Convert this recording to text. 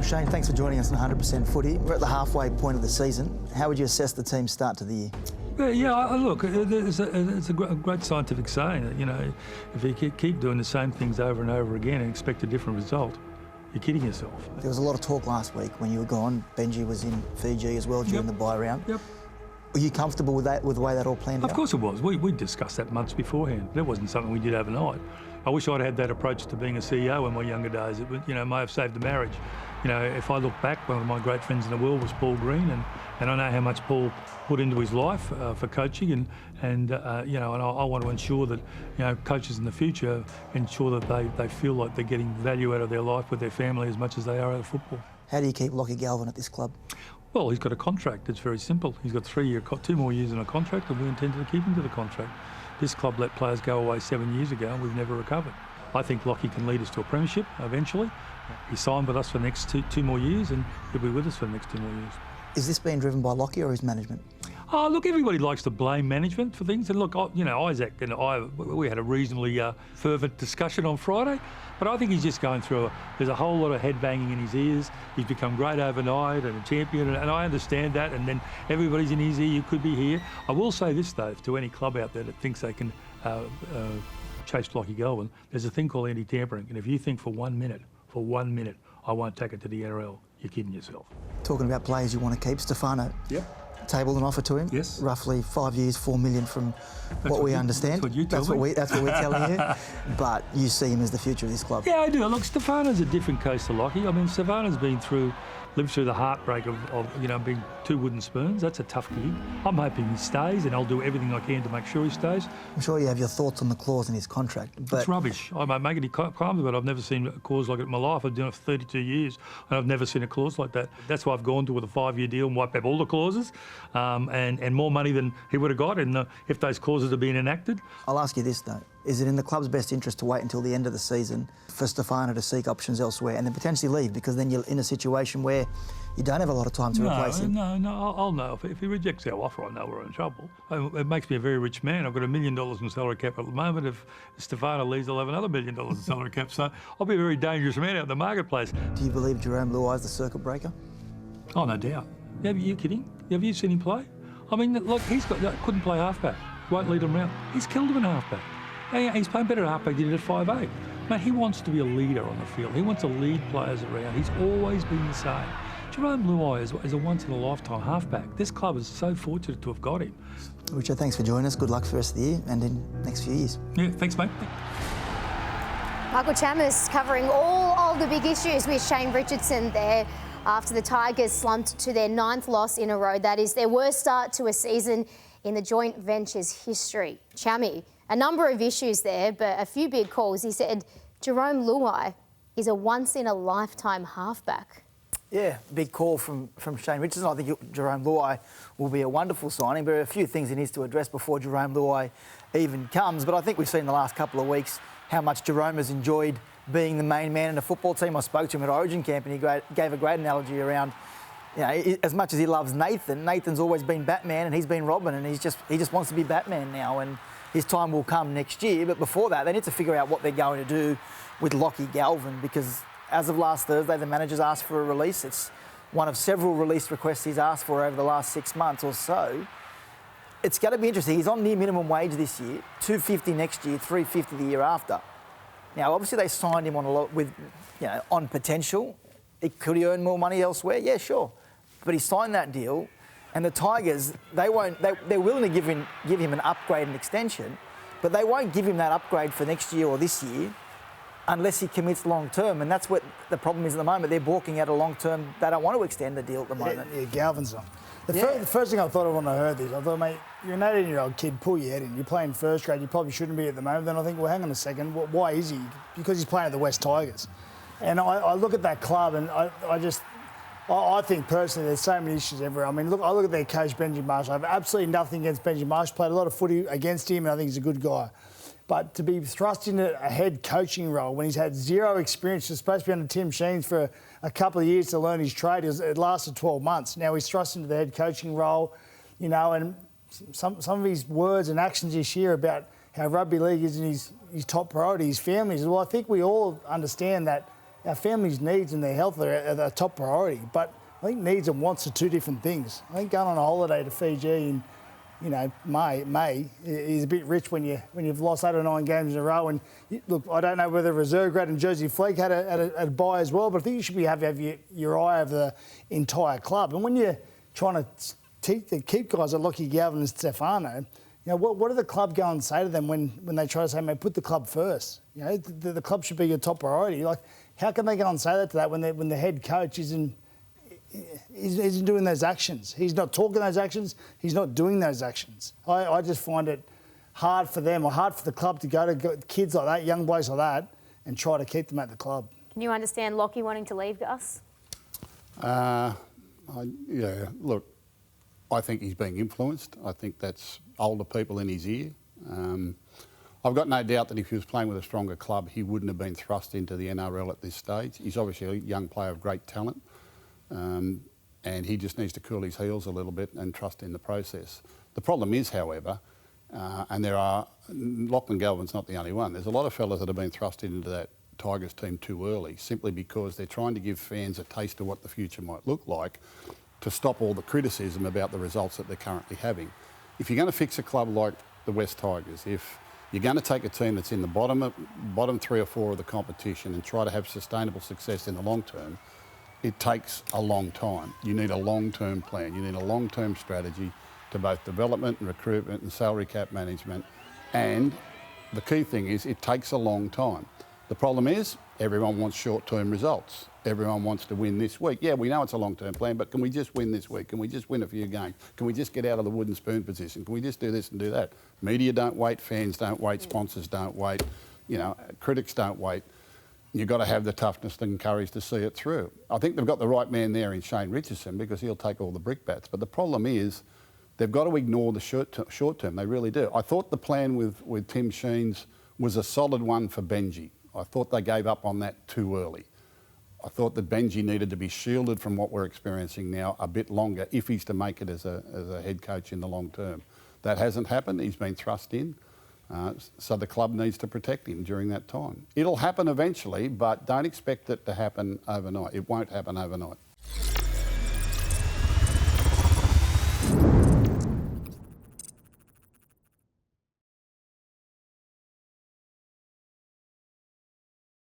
Shane, thanks for joining us on 100% Footy. We're at the halfway point of the season. How would you assess the team's start to the year? Look, it's a great scientific saying that, you know, if you keep doing the same things over and over again and expect a different result, you're kidding yourself. There was a lot of talk last week when you were gone. Benji was in Fiji as well during the bye round. Yep. Were you comfortable with that, with the way that all planned out? Of course it was. We discussed that months beforehand. That wasn't something we did overnight. I wish I'd had that approach to being a CEO in my younger days. It would, may have saved the marriage. You know, if I look back, one of my great friends in the world was Paul Green, and I know how much Paul put into his life for coaching, and I want to ensure that, coaches in the future ensure that they feel like they're getting value out of their life with their family as much as they are out of football. How do you keep Lachlan Galvin at this club? Well, he's got a contract. It's very simple. He's got 2 more years in a contract, and we intend to keep him to the contract. This club let players go away 7 years ago, and we've never recovered. I think Lachie can lead us to a premiership eventually. He signed with us for the next two more years, and he'll be with us for the next 2 more years. Is this being driven by Lachie or his management? Oh, look, everybody likes to blame management for things. And look, Isaac and I, we had a reasonably fervent discussion on Friday, but I think he's just going through there's a whole lot of head banging in his ears. He's become great overnight and a champion, and I understand that, and then everybody's in his ear, you could be here. I will say this, though, to any club out there that thinks they can chase Lachlan Galvin, there's a thing called anti-tampering, and if you think for 1 minute, I won't take it to the NRL, you're kidding yourself. Talking about players you want to keep, Stefano. Yep. Tabled an offer to him. Yes. Roughly 5 years, $4 million from what we understand. That's what we're telling you. But you see him as the future of this club. Yeah, I do. Look, Stefano's a different case to Lachie. I mean, Stefano's lived through the heartbreak of being 2 wooden spoons. That's a tough gig. I'm hoping he stays, and I'll do everything I can to make sure he stays. I'm sure you have your thoughts on the clause in his contract, but it's rubbish. I might make any claims, but I've never seen a clause like it in my life. I've done it for 32 years, and I've never seen a clause like that. That's why I've gone to with a 5-year deal and wiped out all the clauses, and more money than he would have got if those clauses had been enacted. I'll ask you this, though. Is it in the club's best interest to wait until the end of the season for Stefano to seek options elsewhere and then potentially leave, because then you're in a situation where you don't have a lot of time to replace him? No, I'll know. If he rejects our offer, I know we're in trouble. It makes me a very rich man. I've got $1 million in salary cap at the moment. If Stefano leaves, I'll have another $1 million in salary cap. So I'll be a very dangerous man out in the marketplace. Do you believe Jarome Luai is the circuit breaker? Oh, no doubt. Are you kidding? Have you seen him play? I mean, look, couldn't play halfback. Won't lead him around. He's killed him in halfback. He's playing better at halfback than he did at 5'8". Man, he wants to be a leader on the field. He wants to lead players around. He's always been the same. Jarome Luai is a once-in-a-lifetime halfback. This club is so fortunate to have got him. Richard, thanks for joining us. Good luck for the rest of the year and in the next few years. Yeah, thanks, mate. Michael Chammas covering all of the big issues with Shane Richardson there after the Tigers slumped to their 9th loss in a row. That is their worst start to a season in the joint venture's history. Chammy, a number of issues there, but a few big calls. He said Jarome Luai is a once-in-a-lifetime halfback. Yeah, big call from Shane Richardson. I think Jarome Luai will be a wonderful signing, but there are a few things he needs to address before Jarome Luai even comes. But I think we've seen in the last couple of weeks how much Jarome has enjoyed being the main man in a football team. I spoke to him at Origin Camp, and he gave a great analogy around, as much as he loves Nathan, Nathan's always been Batman and he's been Robin, and he just wants to be Batman now, and his time will come next year. But before that, they need to figure out what they're going to do with Lachlan Galvin, because as of last Thursday, the manager's asked for a release. It's one of several release requests he's asked for over the last 6 months or so. It's going to be interesting. He's on near minimum wage this year, $250 next year, $350 the year after. Now, obviously, they signed him on a lot on potential. Could he earn more money elsewhere? Yeah, sure. But he signed that deal, and the Tigers, they're willing to give him an upgrade and extension, but they won't give him that upgrade for next year or this year unless he commits long term, and that's what the problem is at the moment. They're balking at a long term. They don't want to extend the deal at the moment. Yeah, Galvin's on. The first thing I thought of when I heard this, I thought, mate, you're an 18-year-old kid, pull your head in. You're playing first grade, you probably shouldn't be at the moment. Then I think, well, hang on a second, why is he? Because he's playing at the West Tigers. And I look at that club, and I think personally there's so many issues everywhere. I mean, I look at their coach, Benji Marshall. I have absolutely nothing against Benji Marshall. Played a lot of footy against him, and I think he's a good guy. But to be thrust into a head coaching role when he's had zero experience, he's supposed to be under Tim Sheens for a couple of years to learn his trade. It lasted 12 months. Now he's thrust into the head coaching role, and some of his words and actions this year about how rugby league isn't his top priority, his family. Well, I think we all understand that our family's needs and their health are the top priority. But I think needs and wants are two different things. I think going on a holiday to Fiji in, May is a bit rich when you've lost 8 or 9 games in a row. And look, I don't know whether reserve grade and Jersey Flegg had a bye as well, but I think you should have your eye over the entire club. And when you're trying to keep guys like Lachlan Galvin and Stefano, what do the club go and say to them when they try to say, mate, put the club first? The club should be your top priority. Like, how can they go and say that to that when the head coach isn't doing those actions? He's not talking those actions. He's not doing those actions. I just find it hard for them or hard for the club to go to kids like that, young blokes like that, and try to keep them at the club. Can you understand Lockie wanting to leave, Gus? Look, I think he's being influenced. I think that's older people in his ear. I've got no doubt that if he was playing with a stronger club, he wouldn't have been thrust into the NRL at this stage. He's obviously a young player of great talent, and he just needs to cool his heels a little bit and trust in the process. The problem is, however, Lachlan Galvin's not the only one. There's a lot of fellas that have been thrust into that Tigers team too early, simply because they're trying to give fans a taste of what the future might look like to stop all the criticism about the results that they're currently having. If you're going to fix a club like the West Tigers, if you're going to take a team that's in the bottom 3 or 4 of the competition and try to have sustainable success in the long term, it takes a long time. You need a long-term plan. You need a long-term strategy to both development and recruitment and salary cap management. And the key thing is it takes a long time. The problem is everyone wants short-term results. Everyone wants to win this week. Yeah, we know it's a long-term plan, but can we just win this week? Can we just win a few games? Can we just get out of the wooden spoon position? Can we just do this and do that? Media don't wait, fans don't wait, sponsors don't wait, critics don't wait. You've got to have the toughness and courage to see it through. I think they've got the right man there in Shane Richardson because he'll take all the brickbats. But the problem is they've got to ignore the short term. They really do. I thought the plan with Tim Sheens was a solid one for Benji. I thought they gave up on that too early. I thought that Benji needed to be shielded from what we're experiencing now a bit longer if he's to make it as a head coach in the long term. That hasn't happened. He's been thrust in. So the club needs to protect him during that time. It'll happen eventually, but don't expect it to happen overnight. It won't happen overnight.